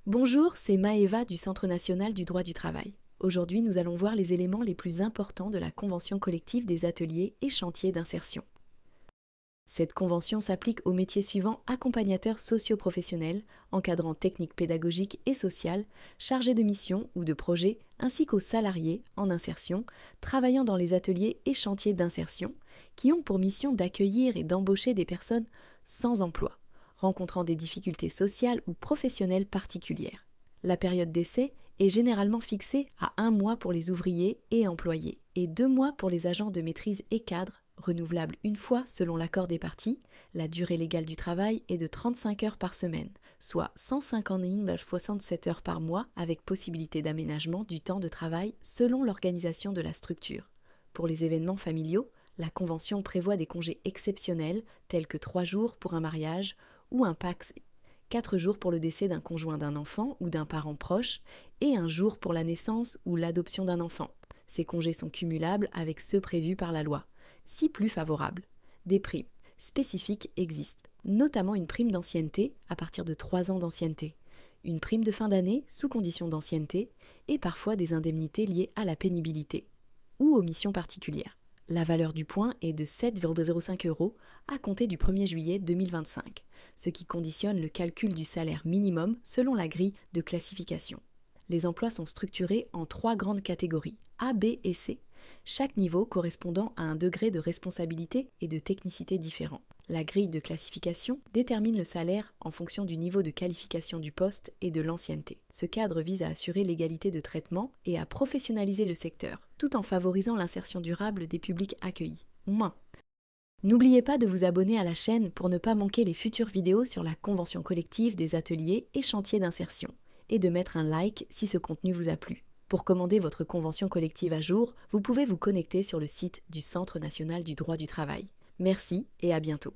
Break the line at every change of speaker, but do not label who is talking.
Bonjour, c'est Maëva du Centre national du droit du travail. Aujourd'hui, nous allons voir les éléments les plus importants de la convention collective des ateliers et chantiers d'insertion. Cette convention s'applique aux métiers suivants: accompagnateurs socio-professionnels, encadrant techniques pédagogiques et sociales, chargés de mission ou de projet, ainsi qu'aux salariés en insertion, travaillant dans les ateliers et chantiers d'insertion, qui ont pour mission d'accueillir et d'embaucher des personnes sans emploi, rencontrant des difficultés sociales ou professionnelles particulières. La période d'essai est généralement fixée à 1 mois pour les ouvriers et employés et 2 mois pour les agents de maîtrise et cadres, renouvelable une fois selon l'accord des parties. La durée légale du travail est de 35 heures par semaine, soit 150,67 heures par mois, avec possibilité d'aménagement du temps de travail selon l'organisation de la structure. Pour les événements familiaux, la Convention prévoit des congés exceptionnels tels que 3 jours pour un mariage ou un PACS, 4 jours pour le décès d'un conjoint d'un enfant ou d'un parent proche et 1 jour pour la naissance ou l'adoption d'un enfant. Ces congés sont cumulables avec ceux prévus par la loi. Si plus favorables, des primes spécifiques existent, notamment une prime d'ancienneté à partir de 3 ans d'ancienneté, une prime de fin d'année sous condition d'ancienneté et parfois des indemnités liées à la pénibilité ou aux missions particulières. La valeur du point est de 7,05 € à compter du 1er juillet 2025, ce qui conditionne le calcul du salaire minimum selon la grille de classification. Les emplois sont structurés en 3 grandes catégories, A, B et C, chaque niveau correspondant à un degré de responsabilité et de technicité différent. La grille de classification détermine le salaire en fonction du niveau de qualification du poste et de l'ancienneté. Ce cadre vise à assurer l'égalité de traitement et à professionnaliser le secteur, tout en favorisant l'insertion durable des publics accueillis. Moins. N'oubliez pas de vous abonner à la chaîne pour ne pas manquer les futures vidéos sur la convention collective des ateliers et chantiers d'insertion, et de mettre un like si ce contenu vous a plu. Pour commander votre convention collective à jour, vous pouvez vous connecter sur le site du Centre national du droit du travail. Merci et à bientôt.